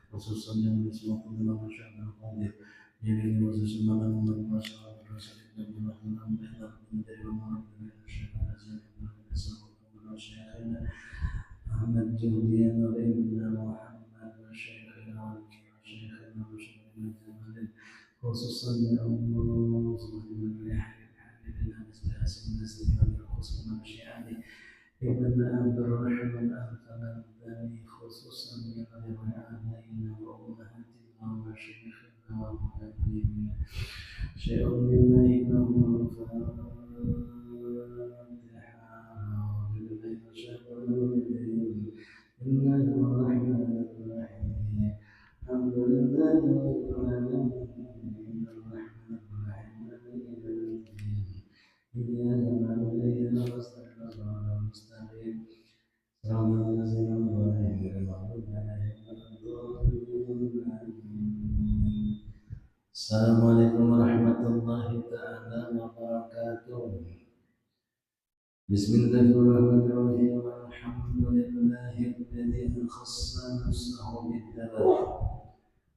khususan yang di semua pengenalan masyarakat hadir. Jadi ini khusus semangat umat masyarakat berasal dari Tuhan menjadi umat dari masyarakat Syekhana Ahmad Juhdian Ibn Muhammad Syekhana Syekhana Syekhana khususan ya Allah subhanahu wa ta'ala khususan syi'ani Ibn Abdul Rahman Al-Fanandani khususan ya Al-Ma'adina wa Ummahatina wa Syekhina wa Muhammadina Syai'un billahi wa Assalamualaikum warahmatullahi ta'ala wabarakatuh. Bismillahirrahmanirrahim. Alhamdulillahilladzi khassa nafsahu bid-dawab.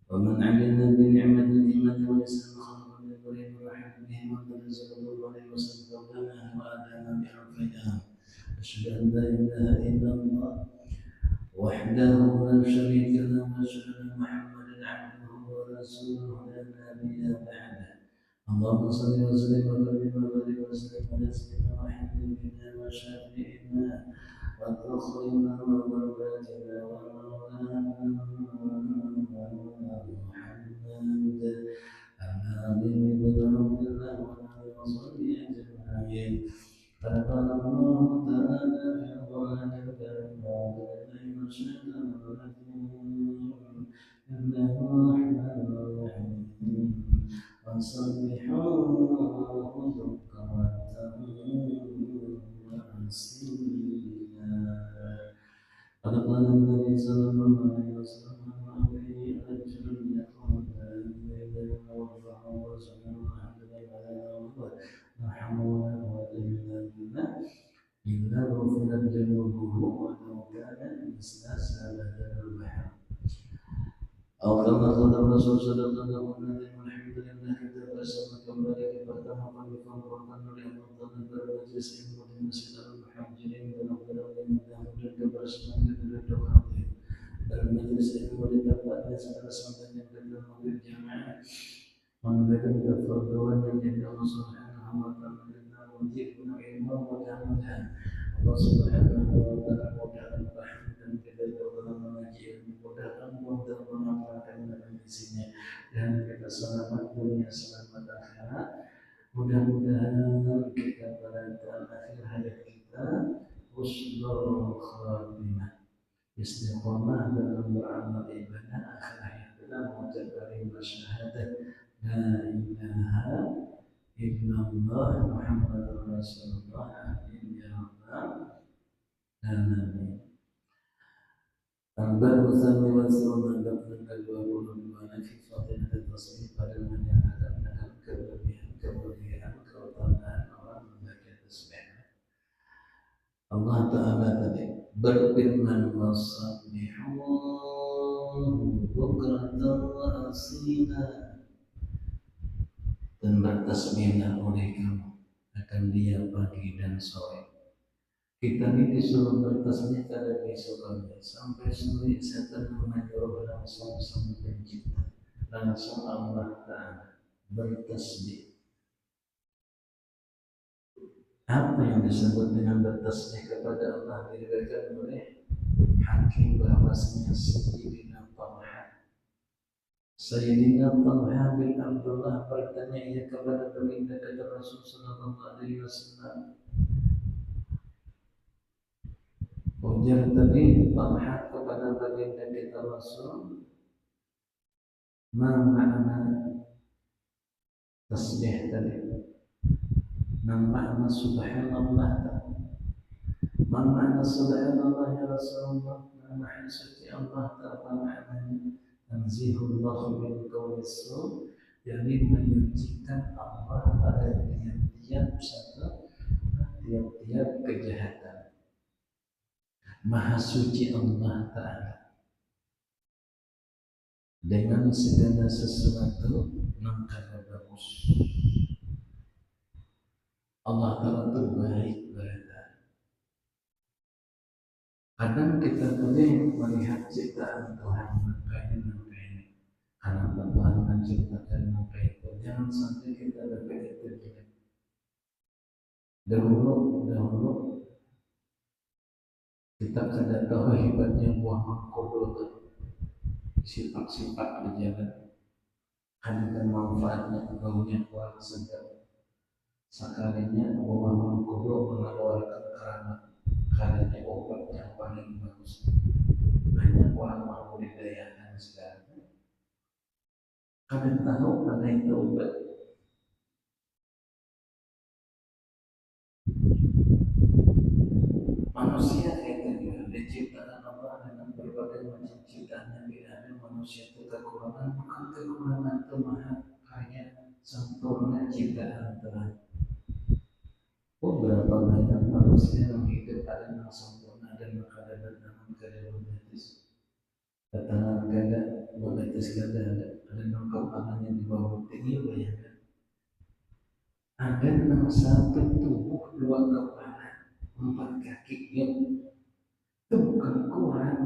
Wa man 'amila bi ni'matil iman wal islam khalaqan min nurin wa rahmatihi wa sallallahu alaihi wasallam wa adana bi al-fayda. Asyhadu an la ilaha illallah wahdahu la syarika lahu wa asyhadu anna Muhammadan 'abduhu wa rasuluhu la nabiyya ba'dahu. اللهم صل وسلم وبارك وسلم على سيدنا وحبيبنا وشافعنا وفخرنا ومرضاتنا ومولانا محمد النبي بن عبد الله وعلى وصحبه اجمعين. فقال الله تعالى في القران الكريم اعوذ بالله من الشيطان الرجيم انه الرحمن الرحيم وسبحوه بكرة وأصيلا. قد قال النبي صلى الله عليه وسلم عليه أجر يقول إذا وفاه وسلم لا حول ولا قوة إلا بالله إلا غفرت ذنوبه ولو كان مثل زبد البحر. أو كما قال الرسول صلى الله عليه وسلم الحمد لله kita bersama kembali pertama kali pembuatan oleh Allah bermajlis ilmu di Masjid Al-Muhajirin dan mudah-mudahan kebersamaan kita berdoa dalam majlis ilmu di tempatnya segala sesuatu yang kita berjamaah memberikan kefarduan yang jadi Allah Subhanahu wa taala dan wajib ilmu mudah-mudahan Allah Subhanahu wa taala mudahkan kita dalam mengaji ilmu mudahkan untuk mengamalkan isinya dan kita selamat dunia selamat akhirat. Mudah-mudahan kita pada akhir hayat kita husnul khatimah, istiqomah dalam beramal ibadah akhir hayat kita mengucap kalimat syahadat la ilaha illallah Muhammadur Rasulullah amin ya rabbal alamin. Al-Babu Tsani wa Siruna Gabna Al-22 fi Fadilat Tasbih pada menyatakan dengan kelebihan keutamaan orang membaca tasbih. Allah Ta'ala tadi berfirman wasabbihu bukratan wa asila dan bertasbihlah oleh kamu akan dia pagi dan sore. Kita ini disuruh bertasbih pada besokannya sampai sore setan menyuruh langsung sama pencipta langsung Allah Ta'ala bertasbih. Apa yang disebut dengan bertasbih kepada Allah diriwayatkan oleh Hakim bahwasanya Sayyidina Talha bin Abdullah bertanya ia kepada baginda Rasul sallallahu alaihi wasallam. Ujar tadi Talha kepada baginda kita Rasul, ma makna tasbih tadi? Ma makna subhanallah tadi? Ma makna subhanallah ya Rasulullah? Maha suci Allah Ta'ala maknanya tanzihullah min qawli su', yakni menyucikan Allah pada tiap-tiap kejahatan. Maha suci Allah Ta'ala. dengan segala sesuatu yang bagus. Allah Ta'ala itu baik berada. Kadang kita boleh melihat ciptaan Tuhan makanya karena Tuhan menciptakan maka itu. Jangan sampai kita berpikir itu jelek. Dahulu kita kada tahu hebatnya buah mangkok, sifat-sifat berjalan. Ada manfaatnya baunya kuat sedap. Sekalinya buah mangkok mengeluarkan keramat. Karena obat yang paling bagus. Banyak orang mau budidayakan sekarang. Kalian tahu mana itu obat? Manusia itu juga diciptakan Allah dengan berbagai macam ciptaan yang ada. Manusia itu kekurangan, bukan kekurangan itu maha kaya sempurna ciptaan Tuhan. Berapa banyak manusia yang hidup ada yang sempurna dan berkeadaan dalam keadaan betis. Ketangan kada, betis kada ada yang kepalanya di bawah tinggi bayangkan. Ada yang satu tubuh dua kepala, empat kaki itu bukan kurang.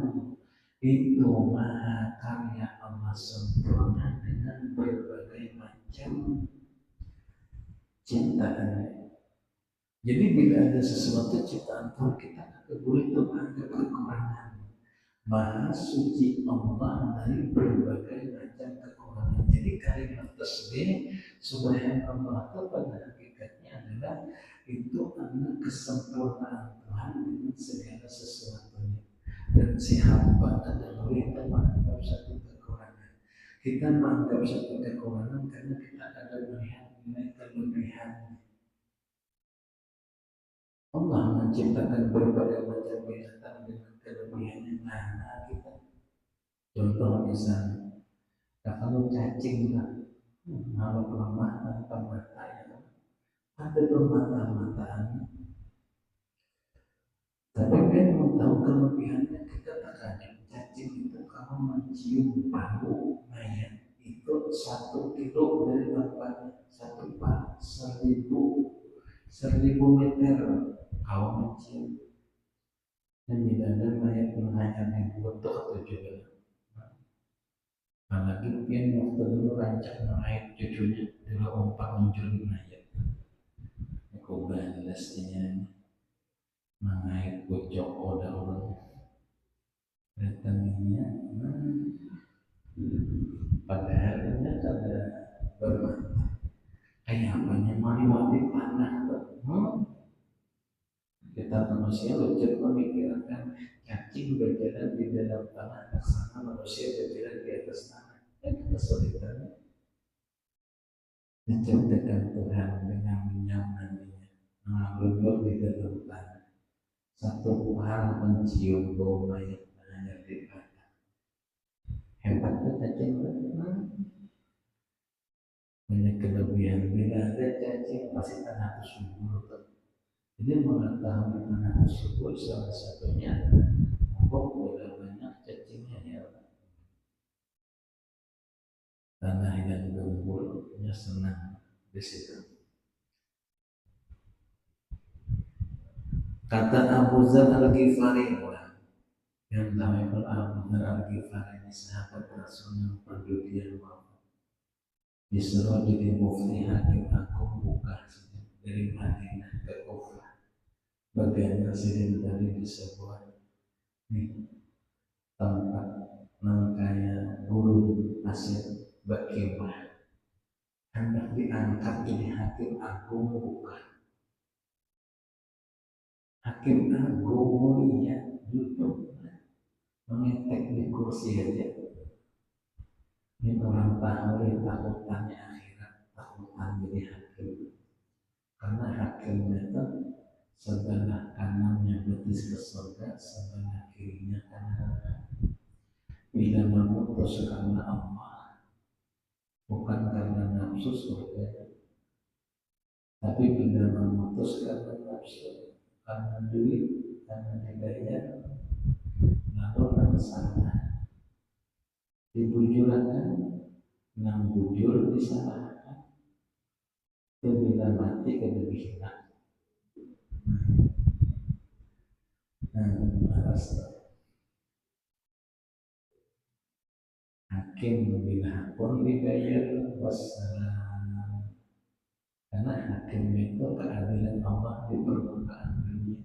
Itu maha karya Allah sempurna dengan berbagai macam ciptaan. Jadi bila ada sesuatu ciptaan Tuhan kita tidak boleh itu anggap kekurangan. Maha suci Allah dari berbagai macam kekurangan. Jadi kalimat tasbih subhanallah itu pada hakikatnya adalah itu adalah kesempurnaan Tuhan dengan segala sesuatunya. Dan si hamba adalah kita menganggap satu kekurangan. Kita menganggap satu kekurangan karena kita ada melihat nilai kelebihan. Allah menciptakan berbagai macam binatang dengan kelebihan yang mana kita. Contoh misalnya, kalau cacing lah, kalau lemah tanpa mata ya, ada mata-mataan. Tapi kan mau tahu kelebihannya kita takkan. Cacing itu kalau mencium bau mayat itu 1 kilo dari tempatnya, 1000 meter kalau mencium. Dan tidak ada mayat yang hanya dibutuh atau juga. Apalagi dia waktu dulu rancak mengait cucunya dulu umpat mencuri mayat. Aku balasnya mengait bocok oda orang. Datangnya, padahal ada bermata. Kayak apanya mati panah. Kita manusia wajib memikirkan cacing berjalan di dalam tanah, sana manusia berjalan di atas tanah. Dan kesulitannya menciptakan Tuhan dengan nyamannya mengalir di dalam tanah. Satu hal mencium bau mayat hanya di tanah. Hebatnya cacing banyak kelebihan. Bila ada cacing pasti tanah itu subur. Jadi mengetahui tanah tersebut salah satunya kok boleh banyak cacingnya ya. Tanah yang gemburnya senang di situ. Kata Abu Dzar Al-Ghifari yang tahu Abu Dzar Al-Ghifari ini sahabat Rasul yang perdudian wafat. Disuruh jadi mufti hakim agung buka dari Madinah ke Kufah. Bagian presiden tadi di sebuah tempat nangkaya guru pasir Bakimah hendak diangkat jadi hakim agung bukan. Hakim agung mulia duduk mengetek di kursi aja. Ini orang tahu takutannya akhirat, takutan jadi hakim. Karena hakimnya itu sebelah kanannya betis ke surga, sebelah kirinya kanan. Bila memutus karena Allah, bukan karena nafsu surga, tapi bila memutus karena nafsu, karena duit, karena dibayar, lalu kan salah. dibujurakan nang bujur disalahkan bila mati kebebihinan harus hakim bila pun dibayar wassalam karena hakim itu keadilan Allah di permukaan dunia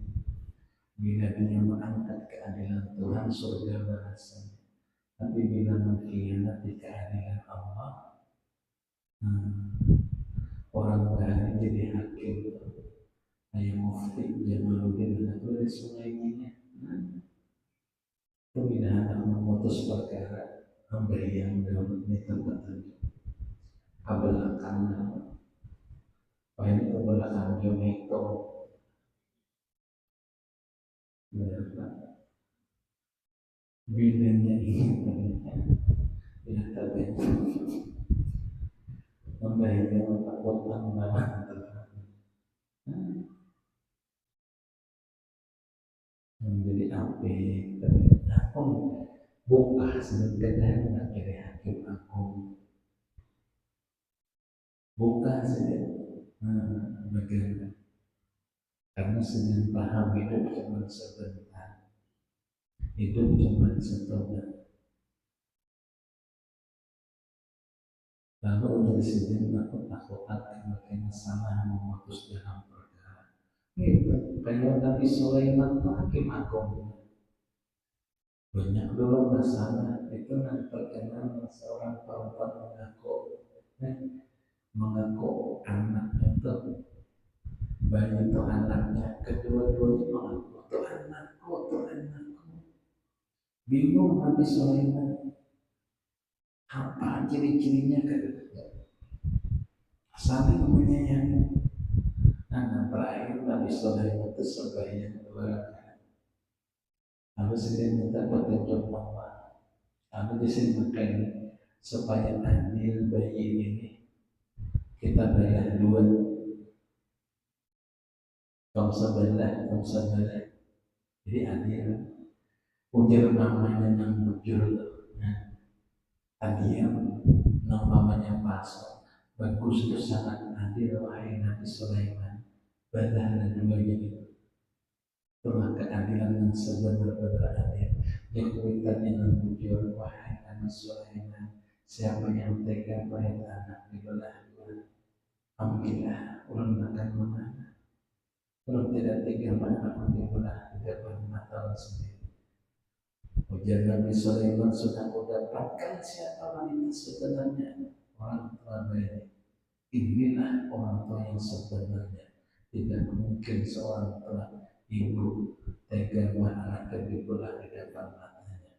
bila dia mengangkat keadilan Tuhan surga balasannya tapi bila mengkhianati keadilan Allah orang lain jadi hakim kayak mufti Jamaluddin atau di sungai ini pembinaan anak memutus perkara yang dapat petunjuk kabelakan paling kabelakan itu berapa bilanya ini tidak terbentuk membayangkan kekuatan menjadi api aku buka sedang nggak jadi hakim aku buka saja bagaimana karena sedang paham hidup cuma sebentar hidup cuma sebentar lalu dari sini aku takut masalah memutus dalam perkara itu kayak Nabi Sulaiman hakim agung banyak dulu masalah itu nanti terkenal seorang perempuan mengaku anaknya itu bayi itu anaknya kedua-duanya mengaku itu anakku bingung Nabi Sulaiman apa ciri-cirinya saling menyayangi nah terakhir Nabi Sulaiman itu sembahyang 2 rakaat lalu sedang minta petunjuk Allah lalu disini supaya adil bayi ini kita bayar 2 tong sebelah jadi adil ujar namanya yang bujur adil namanya pasal bagus itu sangat adil wahai Nabi Sulaiman badahlah 2 jadi itulah keadilan yang sebenar-benar adil dikuitannya yang bujur wahai Nabi Sulaiman siapa yang tega baik anak dibelah 2 ambillah ulun akan memana kalau tidak tega anak dibelah 35 tahun sendiri ujar Nabi Sulaiman sudah mendapatkan siapa wanita sebenarnya orang tua baik inilah orang tua yang sebenarnya tidak mungkin seorang tua ibu tega anaknya dibelah di depan matanya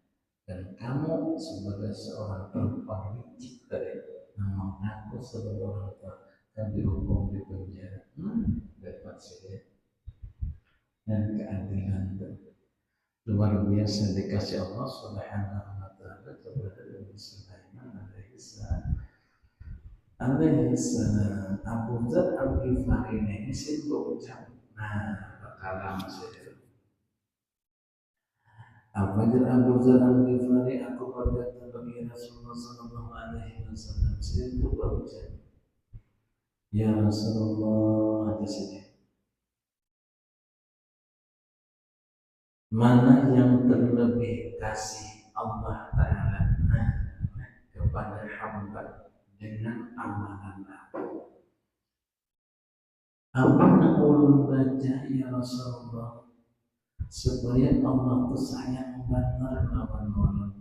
dan kamu sebagai seorang perempuan licik dari mengaku sebagai orang tua dan dihukum di penjara dapat sih dan keadilan luar biasa dikasih Allah Subhanahu wa taala kepada Nabi Sulaiman alaihi salam. Abu Dzar Al-Ghifari ini sibuk ucap kalam saja Al-Fajr Abu Dzar Al-Ghifari aku berkata bagi Rasulullah sallallahu alaihi wasallam sibuk berucap ya Rasulullah di sini mana yang terlebih kasih Allah Ta'ala kepada hamba dengan amalan apa yang ulun baca ya Rasulullah supaya Allah itu sayang benar lawan ulun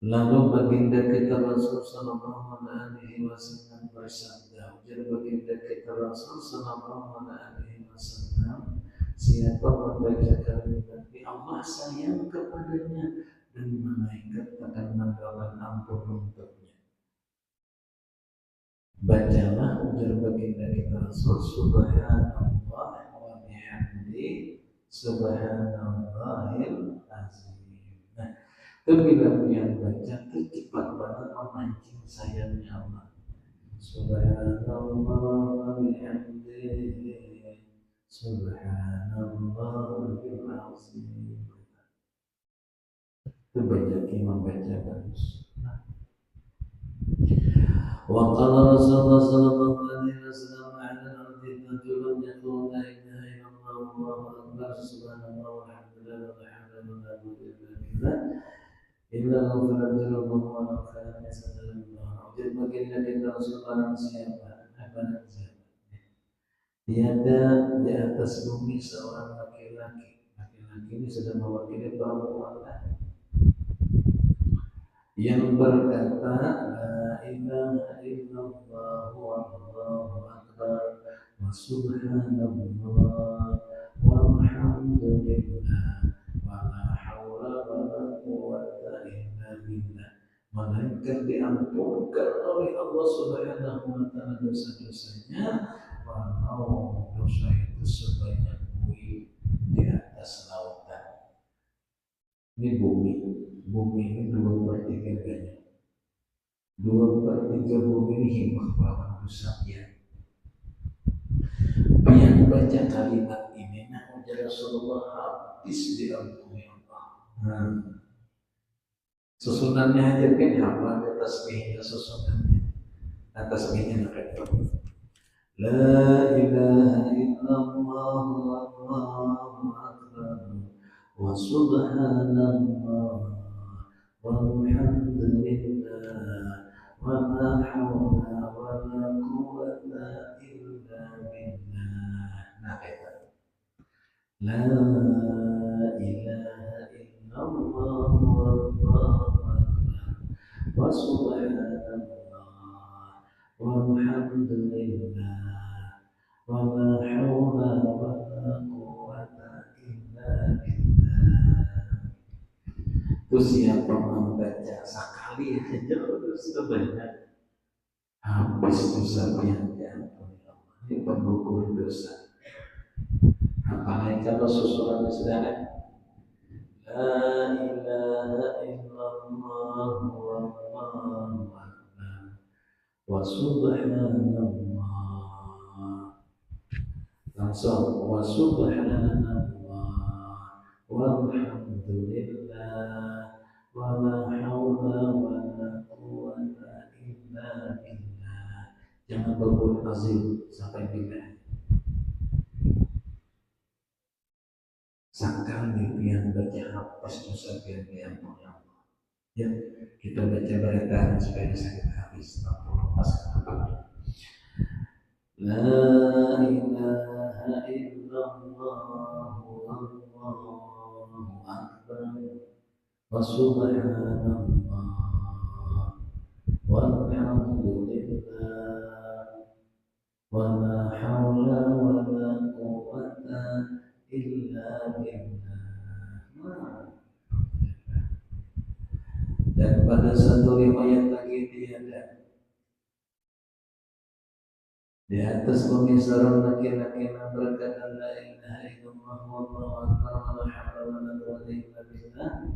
lalu baginda kita Rasul sallallahu alaihi wasallam bersabda jadi baginda kita Rasul sallallahu alaihi wasallam siapa membaca kalimat Allah sayang kepadanya dan malaikat akan mendoakan ampun untuknya. Bacalah ujar baginda kita Rasul subhanallah wa bihamdi subhanallahil azim. Nah, itu bila yang baca itu cepat banget memancing sayangnya Allah. Subhanallah wa bihamdi subhanallahil azim. Itu banyak imam baca bagus. Wa qala Rasulullah sallallahu alaihi wasallam ala al-ardi rajulun yaqulu la ilaha illallah wallahu akbar subhanallah walhamdulillah wa la hawla wa la quwwata illa billah illa ghafara dhunubahu wa la kana yasallallahu. Jadi baginda kita Rasulullah siapa? Apa siapa? Tiada di atas bumi seorang laki-laki. Laki-laki ini sudah mewakili perempuan yang berkata la ilaha illallah wallahu akbar wa subhanallah walhamdulillah wa la hawla wa la quwwata illa billah. Melainkan diampunkan oleh Allah Subhanahu wa taala dosa-dosanya walau dosa itu sebanyak bumi di atas lautan. Ini bumi ini 2/3-nya. 2/3 bumi ini himah para manusia. Yang baca kalimat ini nah Rasulullah habis diampuni Allah. Susunannya aja kan apa tasbihnya susunannya. Nah tasbihnya nak La ilaha illallah wallahu akbar wa subhanallah walhamdulillah wa la hawla wa la quwwata illa billah. Nah kata La ilaha illallah wallahu akbar wa subhanallah walhamdulillah wa la hawla wa la quwwata illa billah. Itu siapa membaca sekali saja sudah banyak habis dosa yang diampuni Allah. Ini penggugur dosa. Apalagi kalau susulan saudara La ilaha illallah wallahu akbar wa subhanallah langsung wa subhanallah walhamdulillah wa la hawla wa la quwwata illa billah. Jangan berbuat azim sampai billah. Sekali pian baca hapus dosa pian diampuni Allah. Ya, kita baca bacaan supaya bisa kita habis. Pas apa? La ilaha illallah wallahu akbar wa subhanallah walhamdulillah wa la hawla wa la quwwata illa billah. Dan pada satu riwayat lagi tiada di atas bumi seorang laki-laki yang berkata la ilaha illallah wallahu akbar wa la hawla wa la quwwata illa billah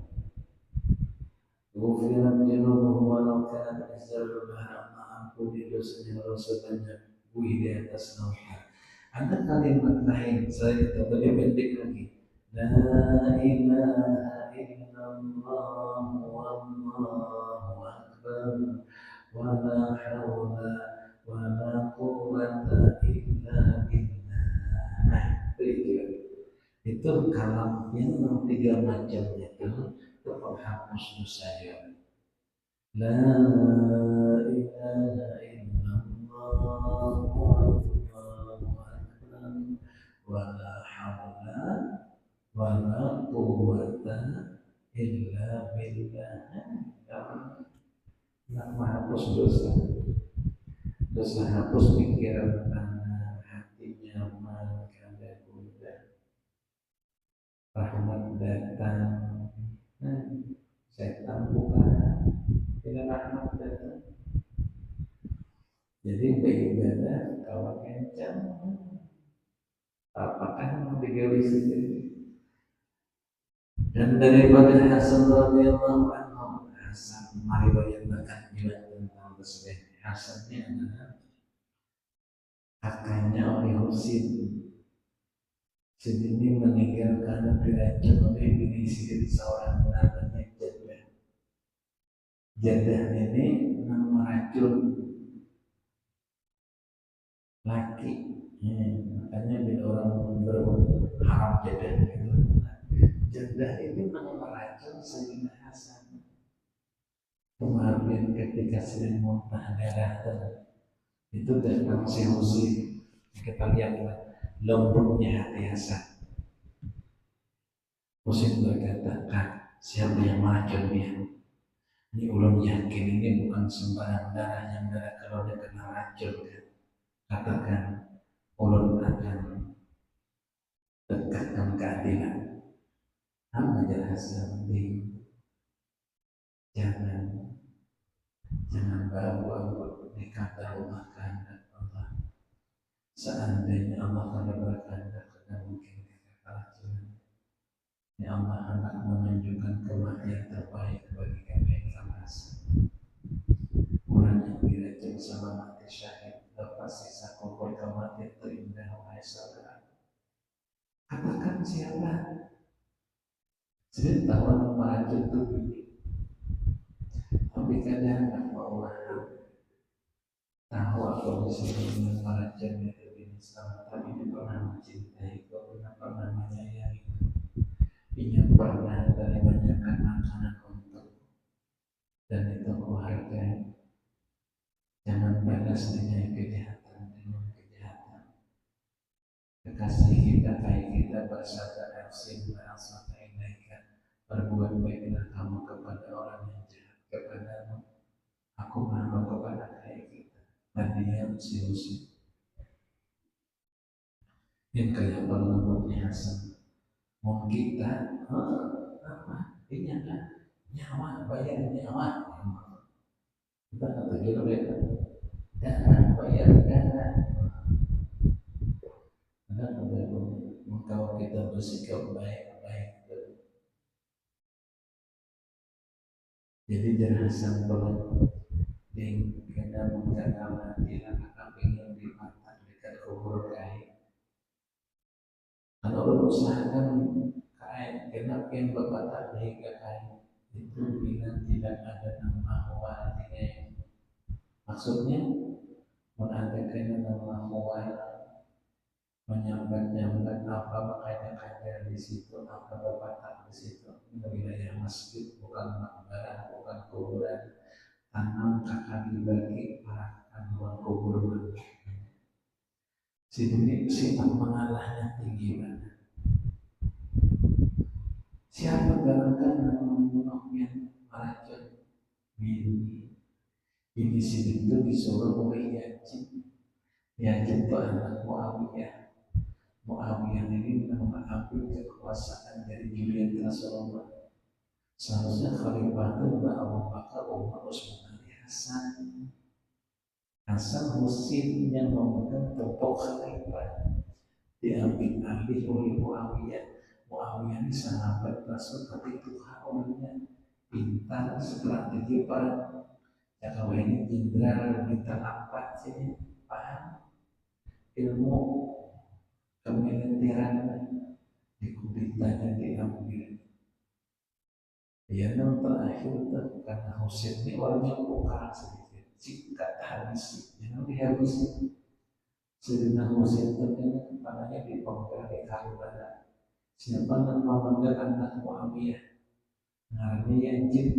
ghufirat junubuhu wa law kanat mithqala dzarratin. Ampuni dosanya walau sebanyak buih di atas lautan. Ada kalimat lain saya kita lebih pendek lagi. La ilaha illallah wallahu akbar wa la hawla wa la quwwata illa billah. Nah, itu kalamnya 3 macam itu penghapus dosa ya. La ilaha illallah wallahu akbar wa la hawla wa la quwwata illa billah. Nak menghapus dosa. Dosa hapus pikiran tanah, hati nyaman, kada kuda, rahmat datang. Setan bukan, tidak rahmat datang. Jadi beribadah kalau kencang, apakah mau digawi sendiri? Dan daripada Hasan radhiyallahu anhu, Hasan meriwayatkan juga tentang tersebut. Hasannya adalah kakaknya oleh Husin. Husin ini meninggalkan diracun oleh iblis seorang namanya Jadwal. Jadah ini meracun laki. Makanya bila orang berharap jadah itu, jadah ini meracun Sayyidina Hasan. Kemarin ketika sedang muntah darah itu datang si Husin, kita lihatlah lembutnya hati Hasan. Husin berkata, "Kak, siapa yang meracun dia? Ini ulun yakin ini bukan sembarang darah, yang darah kalau dia kena racun kan. Katakan ulun akan tegakkan keadilan." Apa jelasnya? Jangan bawa dikata rumah kehendak Allah. Seandainya Allah akan berkehendak, tidak mungkin kita keracunan. Ya Allah hendak menunjukkan kematian terbaik bagi kami yang merasa. Orang yang diracun sama mati syahid, lepas sisa kubur kematian terindah wahai saudara. Katakan siapa? Saya tahu meracun itu begini. Tapi kadang tak mau tahu apa disini dengan meracun itu begini. Tapi dia pernah mencintai, pernah menyayangi. Dia pernah dari banyakkan makanan untuk, dan itu ku hargai. Jangan balas dengan kejahatan. Kekasih kita, baik kita bersabda Al-Sin Al-Sata Ilaika, berbuat baiklah kamu kepada orang yang jahat kepadamu, aku malu kepada kita. Dan dia usi yang kayak berlembutnya Hasan. Mau kita ini ada nyawa, bayar nyawa. Kita kata gitu beda. Darah, bayar darah. Karena kalau kita bersikap baik-baik, jadi jangan sampai kita menjaga mati anak ingin dimakan dekat kubur kain. Kalau berusahakan kain, kenapa yang berbatas hingga kain itu bila tidak ada nama walinya. Maksudnya mengadakan nama wali, menyambat apa makanya kader di situ, apa berbatas di situ. Ini wilayah masjid, bukan makbarah, bukan kuburan. Tanam akan dibagi para anuan kubur. Sifat mengalahnya tinggi banget. Siapa barangkali membunuhnya meracun ini sini itu disuruh oleh Yazid. Yazid itu anak Muawiyah. Muawiyah ini mengambil kekuasaan dari Julian Rasulullah. Seharusnya khalifah itu Abu Bakar, Umar, Utsman, Ali, Hasan. Hasan Husin yang memegang topok khalifah diambil alih oleh Muawiyah. Muawiyah ini sahabat Rasul, tapi Tuhan orangnya pintar, strategi, para kalau ini jenderal bintang 4 sih, paham ilmu kemiliteran, dikubitanya diambil. Ya, yang terakhir itu karena Husin ini orangnya bukan sedikit, singkat habis, jangan dihabisi. Sayyidina Husin ternyata kepalanya dipenggal di Karbala. Siapa yang memanggil anak Muawiyah? Namanya Yazid.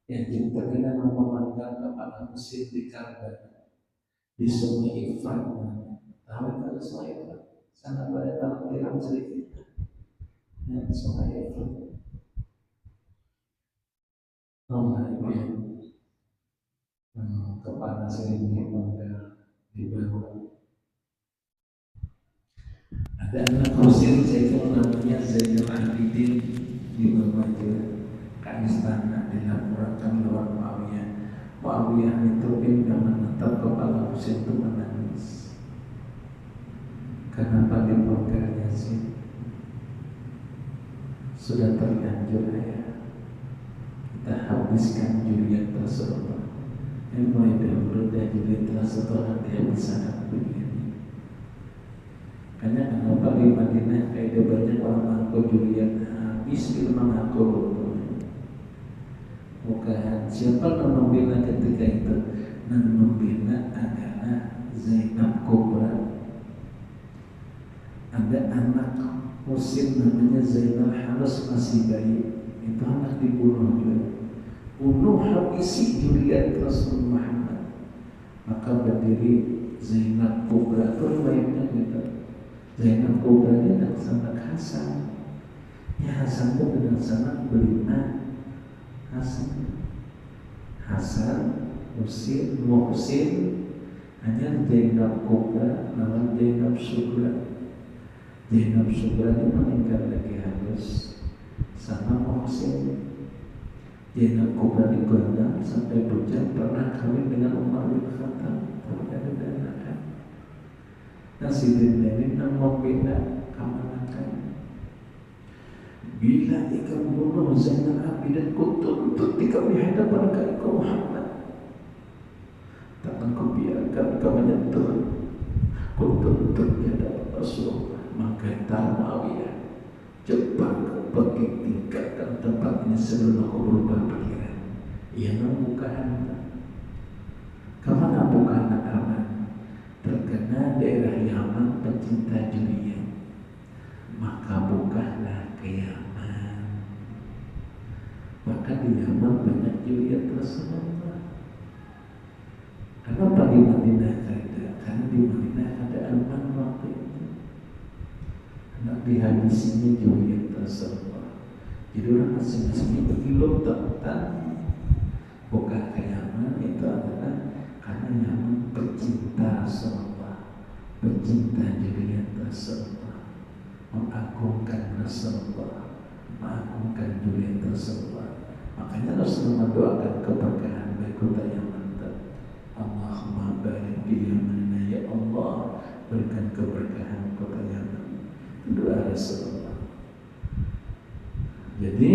Yazid terkenal memanggil kepala Husin di Karbala, di Sungai Ifrat. Tahu kalau Sungai Ifrat? Sana pada tampilan sedikit. Sungai Ifrat. Kepala sering dipenggal di bawah. Ada anak Husin Zainul namanya Zainul Abidin di bawah ke istana dilaporkan lewat Muawiyah. Muawiyah itu pindah menetap kepala Husin itu menangis. Kenapa dipenggal Yazid? Sudah terlanjur ya, kita habiskan Julian Rasulullah. Ini mulai dahulu dari Julian Rasulullah dia bisa begini. Karena kenapa di Madinah kayak banyak orang mengaku Julian habis ilmu mengaku. siapa yang membina ketika itu? Yang membina adalah Zainab Kubra. Ada anak musim namanya Zainal Harus masih bayi, itu anak dibunuh juga. Bunuh habisi Juliet Rasul Muhammad. Maka berdiri Zainab Kubra, terbaiknya gitu. Zainab Kubra ini dan sanak Hasan. Ya Hasan itu dengan sanak Belina Hasan. Hasan, Muhsin, hanya Zainab Kubra lawan Zainab Sugra. Zainab Sugra ini meninggal lagi harus sama Muhsin. Zainab Kubra digondang sampai bujang, pernah kawin dengan Umar bin Khattab, tapi ada anak. Nah si Zainab yang membina kemenangan. Bila ikam bunuh Zainal Abidin kutuntut ikam di hadapan kau Muhammad, takkan kau biarkan kau menyentuh kutuntut di hadapan Rasulullah. Maka Muawiyah cepat bagi tingkatkan tempatnya sebelum aku berubah pikiran. Ia membuka anak. Kemana buka anak-anak? Terkena daerah Yaman pencinta dunia, maka bukalah ke Yaman. Maka di Yaman banyak Juliet Rasulullah. Kenapa di Madinah tidak? Karena di Madinah ada Alman waktu itu. Nabi hadisnya Juliet Rasulullah. Jadi orang masing-masing itu tentang buka ke Yaman itu adalah karena Yaman pecinta Rasulullah, pecinta Juliet Rasulullah, mengagungkan Rasulullah, mengagungkan Juliet Rasulullah. Makanya Rasulullah mendoakan keberkahan bagi kota Yaman. Allahumma barik di Yaman, ya Allah, berikan keberkahan kota Yaman. Doa Rasulullah. Jadi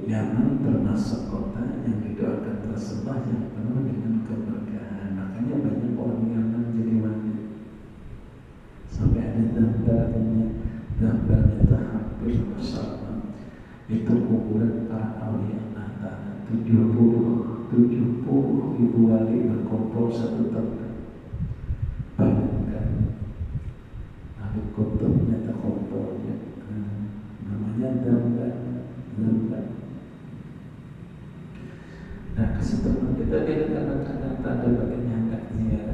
Yaman termasuk kota yang didoakan Rasulullah yang penuh dengan keberkahan. Makanya banyak orang Yaman jadi wali. Sampai ada gambarnya itu hampir bersama. Itu kuburan para awliya Allah. 70 ribu wali berkumpul satu tempat. Bayangkan. Habib Kutubnya terkumpulnya, namanya gambar. Nah, kesetujuan kita kadang-kadang tanda bagian hendaknya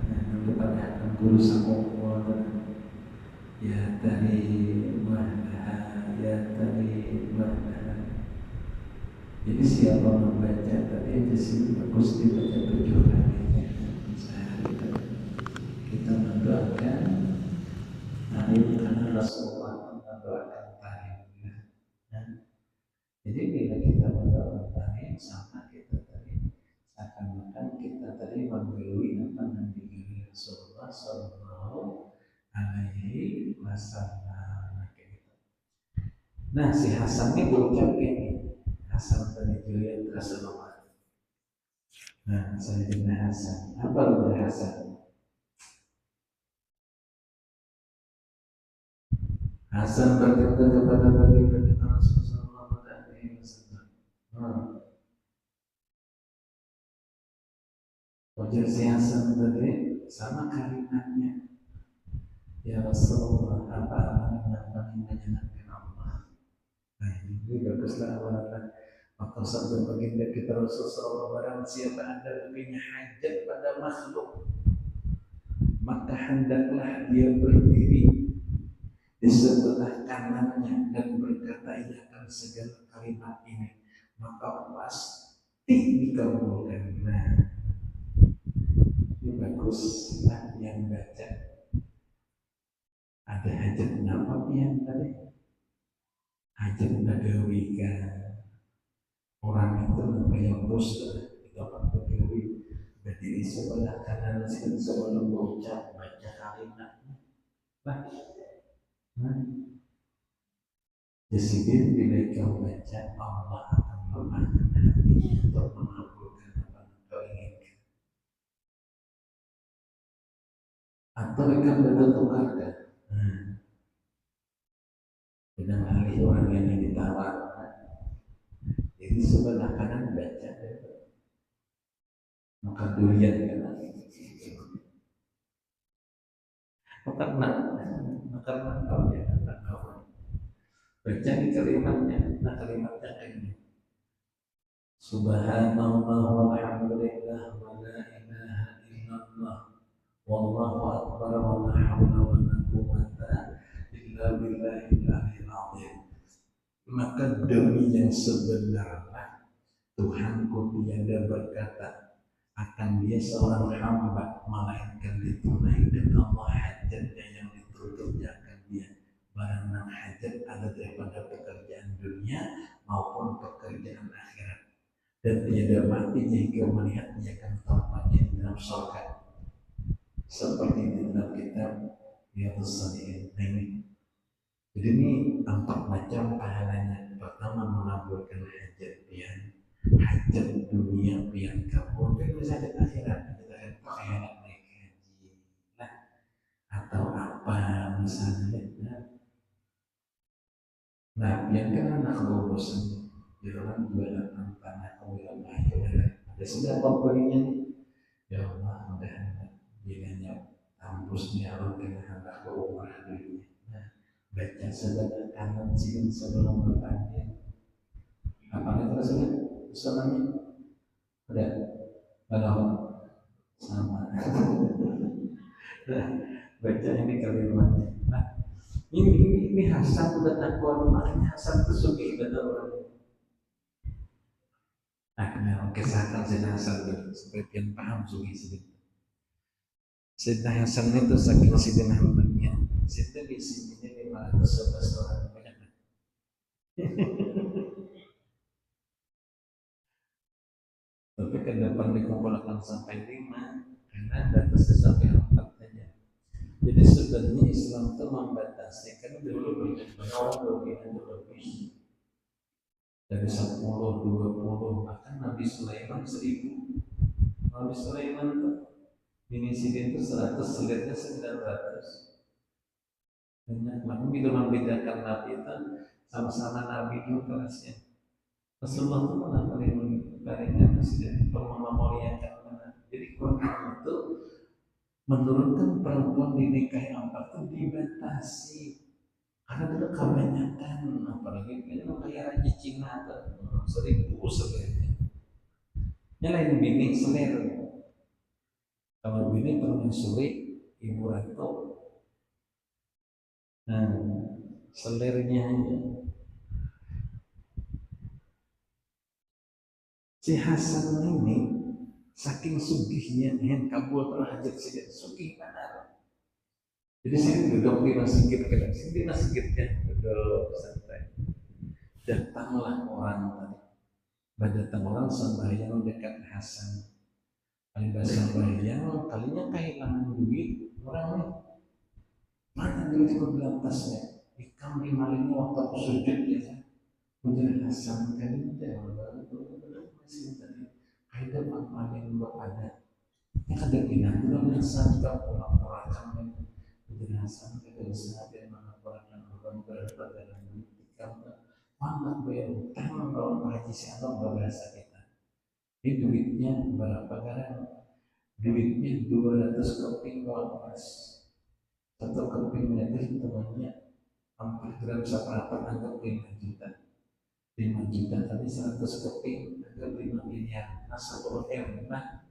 yang diperlihatkan guru Sakopo ya dari wahdah, ya dari wahdah. Jadi siapa membaca tadi di sini bagus dibaca 7 kali. Kita mendoakan Tarif karena Rasulullah mendoakan tarif. Jadi bila kita mendoakan tarif sama kita tadi seakan-akan kita tadi membeli apa yang diberi Rasulullah Sallallahu Alaihi Wasallam. Nah si Hasan ini berucap ini Hasan tadi Juliet Rasulullah. Nah Sayyidina Hasan, apa itu Hasan? Hasan berkata kepada baginda Rasulullah Sallallahu Alaihi Wasallam. Wajar si Hasan tadi sama kalimatnya. Ya Rasulullah, apa amalan yang paling menyenangkan Allah? Nah ini baguslah amalan. Maka sabda baginda kita Rasulullah, barang siapa anda punya hajat pada makhluk, maka hendaklah dia berdiri di sebelah kanannya dan berkata ia akan segala kalimat ini, maka pasti dikabulkan. Nah, ini baguslah yang baca. Ada hajat apa yang tadi? Hajat bagawi kan. Orang itu namanya bos di tempat bagawi berdiri sebelah kanan dan sebelum berucap baca kalimatnya. Jadi bila kau baca Allah akan memahami hati untuk mengabulkan apa yang kau inginkan. Atau akan bertukarkan dengan alih orang yang ditawarkan. Jadi sebelah kanan baca Makan durian kan? Makan nangkal ya, nangkal. Baca di kalimatnya, nah kalimatnya ini. Subhanallah walhamdulillah wa la ilaha illallah wallahu akbar wa la hawla wa la quwwata illa billahil aliyyil azim. Maka demi yang sebenarnya Tuhanku tiada berkata akan dia seorang hamba melainkan ditunaikan Allah hajatnya yang ditutupnya akan dia barang hajat ada daripada pekerjaan dunia maupun pekerjaan akhirat dan tiada mati jika melihatnya akan tempatnya di dalam surga seperti di dalam kitab Riyadhus Shalihin. Jadi ini 4 macam pahalanya. Pertama mengabulkan hajat pian, hajat dunia pian kabul, dan hajat akhirat. Kita akan pakai naik haji, nah, atau apa misalnya. Nah, pian kan anak bosan, di dalam jualan tanah kemudian akhirnya ada sudah pembelinya nih. Ya Allah, mudah-mudahan bilangnya tembusnya Allah kena hendak berumrah dulu. Baca saudara kanan sini sebelum bertanya apa itu rasanya usulanya udah kalau sama baca ini kalimatnya. Nah ini Hasan udah takwa makanya Hasan itu sugi betul orang. Nah kenal kesehatan Sayyidina Hasan seperti yang paham sugi sedikit. Sayyidina Hasan itu saking Sayyidina Hamdanya Sayyidina di sini 511 orang banyak. Tapi ke depan dikumpulkan sampai 5 karena batasnya sampai 4 saja. Jadi sebenarnya Islam itu membatasi kan dulu orang dominan lebih dari 10, 20 bahkan Nabi Sulaiman 1000. Nabi Sulaiman itu bini Sidin itu 100, selitnya 900. Banyak banget itu membedakan Nabi itu sama-sama Nabi itu kelasnya. Rasulullah itu malah paling masih memuliakan mana. Jadi Quran itu menurunkan perempuan dinikahi 4 itu dibatasi karena itu kebanyakan, apalagi kayak raja Cina tuh 1000 sebenarnya. Nyalain bini selir. Kalau bini permaisuri ibu ratu, nah selirnya aja. Si Hasan ini saking sugihnya yang kabul terhajat sih sugih benar. Jadi sini duduk di masjid kan, sini di masjidnya duduk santai. Datanglah orang tadi, datang orang sembahyang dekat Hasan. Kali sembahyang, kalinya kehilangan duit orang nih. Mana duit itu dalam tasnya? Ikam di malingnya waktu aku sujud ya. Ujar Hasan kali itu masih tadi. Ada maling ada. Yang ada inang belum Hasan kau pulang-pulang Hasan kedua dan melaporkan orang berada dalam ikam. Mana bayar utang kalau haji siapa bahasa kita. Ini duitnya berapa garang? Duitnya 200 keping emas. Satu kepingnya itu hitungannya hampir gram seberapa anggap 5 juta. 5 juta tadi 100 keping anggap 5 miliar. Nah 10 M. Nah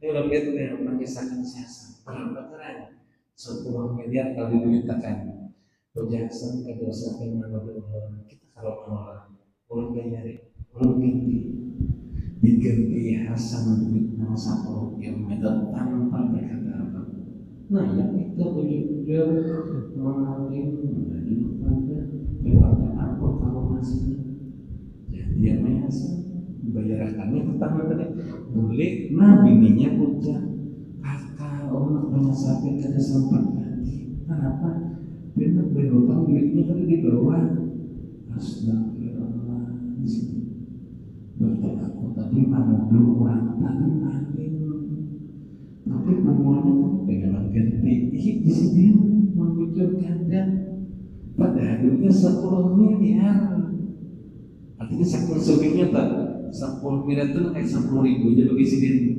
ini lebih itu yang mengisahkan siasat. Berapa garang? 10 miliar kali duit tekan. Kejaksaan kedosa firman Allah. Kita kalau menolak, ulun bayari, ulun diganti Hasan duit 1 yang medan tanpa berkata apa. Nah yang itu juga mengalir daripada aku kalau masih jadi yang Hasan bayarakannya pertama tadi boleh. Nah bininya pucat kakak orang banyak sampai kada sempat lagi. Kenapa? Benar berhutang duitnya kan di bawah. Astagfirullahaladzim. Berarti aku tadi menuduh orang tadi maling. Tapi pemohon dengan ganti di sini mengucurkan dan pada duitnya 10 miliar. Artinya saking sugihnya tak 10 miliar itu kayak 10.000 aja bagi sini.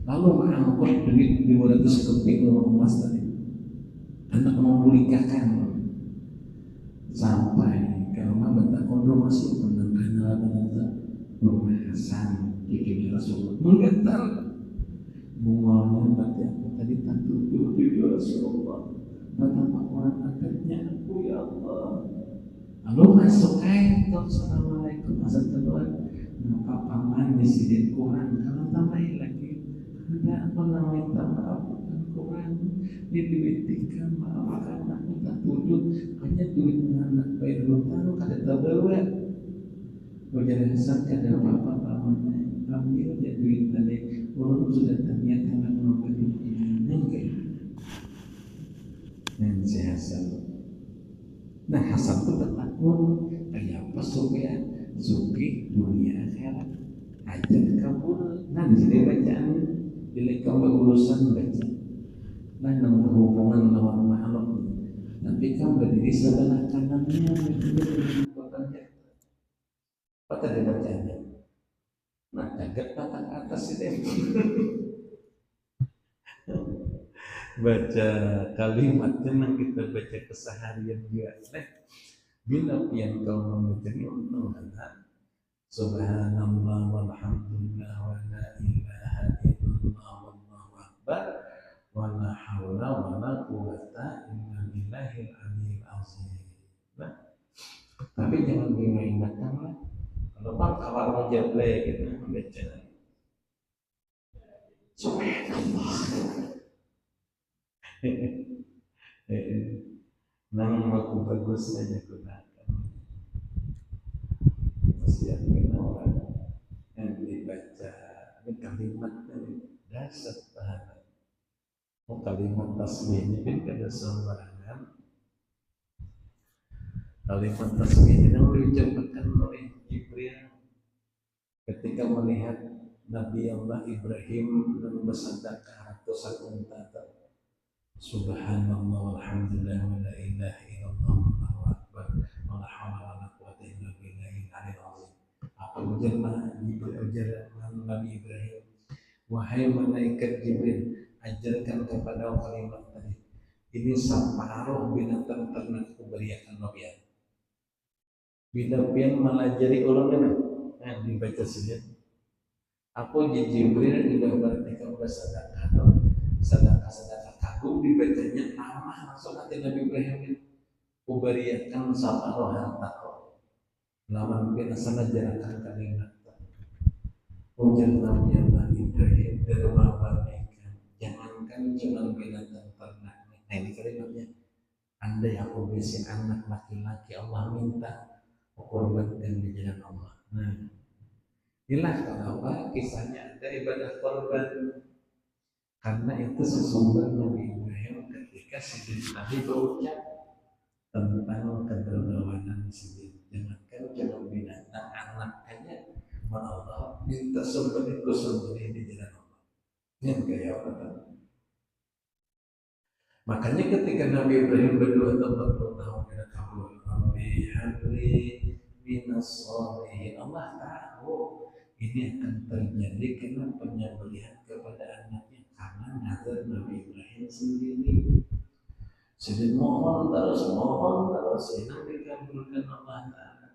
lalu angkut duit 200 keping emas tadi, anak mau menikahkan sampai ke rumah bentak kondom masih menangkan alat rumah Hasan bikin Rasulullah menggetar bunganya berarti aku tadi tak tutup di Rasulullah betapa orang akadnya aku ya Allah. Lalu masuk assalamualaikum asal keluar kenapa paman disini kurang kalau tambahin lagi ada apa namanya tambah bukan kurang ini diwitikan maafkan aku tak tujuh hanya duit anak bayar hutang kada tabawa wajar Hasan kada apa-apa paman ambil ya duit tadi orang sudah tanya tangan memberi ini kayak dan si Hasan. Nah Hasan itu bertakwa kayak apa supaya suki dunia akhirat ajak kabur. Nah di sini bacaan bila kamu urusan baca nah nomor hubungan lawan makhluk tapi kamu berdiri sebelah kanannya bekerja apa tadi bacanya nah jagat patang atas itu baca kalimatnya yang kita baca keseharian juga bila pian kau membaca untung kan subhanallah walhamdulillah wa la ilaha illallah wallahu akbar wa la haula wa la quwwata illa billahil aliyil azim. Nah, tapi jangan diingatkan lah kalau bang kawar menjable gitu membaca subhanallah nah waktu bagus saja gunakan wasiat orang yang dibaca ini kalimat dari dasar tahanan kalimat tasbih ini kan ada sembarangan kalimat tasbih ini yang diucapkan oleh Jibril ketika melihat Nabi Allah Ibrahim dan bersedekah ratusan unta. Subhanallah walhamdulillah wa la ilaha illallah wallahu akbar wa la haula wa la quwwata illa billahil aliyil azim. Apa ujarlah Nabi Ibrahim, wahai malaikat Jibril, ajarkan kepada kalimat tadi. Ini separuh binatang ternak kuberiakan Nabi. Bila pian melajari orang ini, dibaca saja. Aku Jibril tidak berarti kamu sedekah kagum dibacanya nama langsung hati Nabi Ibrahim kuberiakan separuh harta lawan bina sana jarakan kalimat ujar Nabi Allah Ibrahim dermawankan jangankan cuma binatang ternak. Nah ini kalimatnya andai aku bisa anak laki-laki Allah minta korbankan di jalan Allah. Nah inilah kenapa kisahnya ada ibadah korban karena itu sesungguhnya Nabi Ibrahim ketika Sidin tadi berucap tentang kedermawanan Sidin jangan binatang anak hanya Allah minta sembelih di jalan Allah yang kayak apa makanya ketika Nabi Ibrahim berdoa tahun ya kabul Rabbi habli minas sholihin Allah tahu ini akan terjadi karena penyembelihan kepada anaknya karena nazar Nabi Ibrahim sendiri. Jadi mohon terus yang dikabulkan Allah Ta'ala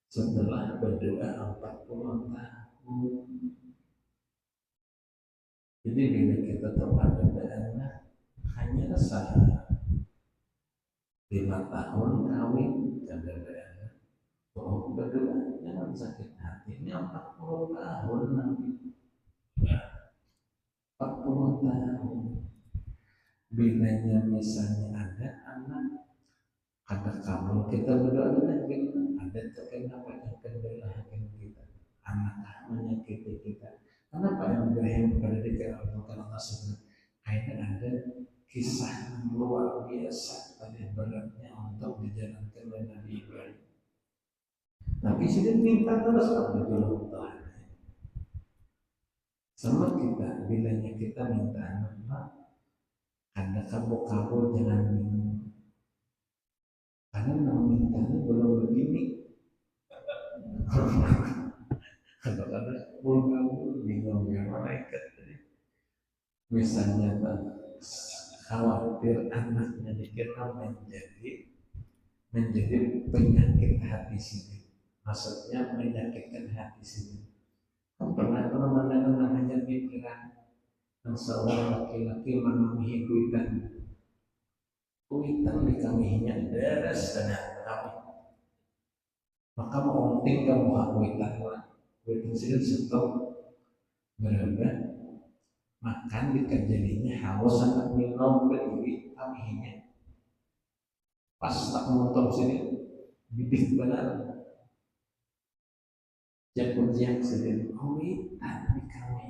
setelah berdoa 40 tahun. Jadi bila kita telah berdoa hanya sah 5 tahun kawin dan berdoa. Oh berdoa jangan sakit hati ini 40 tahun nanti. 40 tahun bilanya misalnya ada anak ada kamu kita berdoa dengan kita ada terkena pada kendala kita anak menyakiti kita kenapa yang Ibrahim pada dikabulkan Allah SWT kayaknya ada kisah luar biasa pada beratnya untuk dijalankan oleh Nabi Ibrahim tapi sudah minta terus Allah sama kita bilanya kita minta anak Anda kabur jangan bingung karena mau mintanya belum begini kadang-kadang belum bingung yang malaikat tadi Misalnya khawatir anaknya dikira menjadi penyakit hati sini. Maksudnya menyakitkan hati sini. Pernah mendengar namanya pikiran seorang laki-laki memenuhi kuitan di kamihinya deres dan kami. Maka mau tinggal mau kuitan sini setelah berapa makan dikejadinya haus sangat minum berdiri kamihinya. Pas tak motor sini bibit benar. Yang sedih kuitan di kami.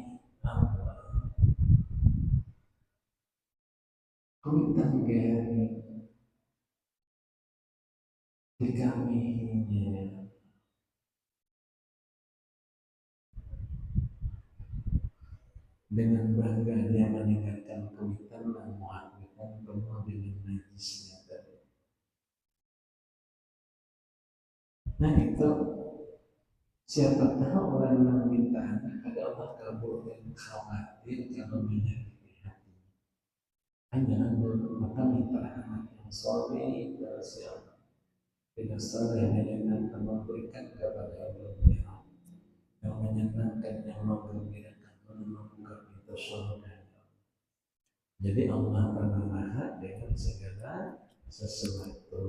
Kuitan gari di kamihinya. Dengan bangga dia meninggalkan kuitan dan muhabbatan penuh dengan najisnya tadi. Nah itu siapa tahu orang yang minta anak ada Allah kabulkan, khawatir kalau menyakiti hati. Hanya maka minta anak yang soleh terus yang tidak soleh hanya akan memberikan kepada Allah yang menyenangkan, yang menggembirakan, menemukan itu surga. Jadi Allah Maha dengan segala sesuatu.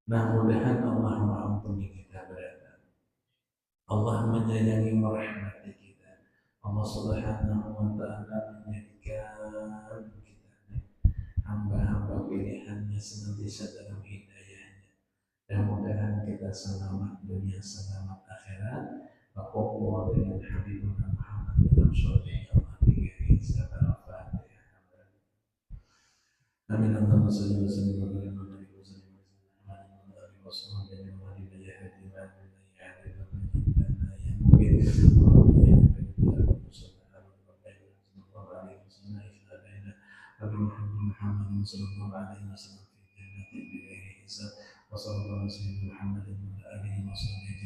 Nah, mudah-mudahan Allah mengampuni kita berada. Allah menyayangi merahmati kita. Allah Subhanahu wa Ta'ala menjadikan kita hamba-hamba pilihannya senantiasa dalam hidayahnya. Dan mudah-mudahan kita selamat dunia, selamat akhirat. Berkumpul dengan Habibuna Muhammad dalam surga Allah dikiri secara Fatihah. Amin. Allahumma shalli wa sallim wa barik ala nabiyyina Muhammad wa sallam ala alihi wa sahbihi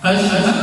أشهد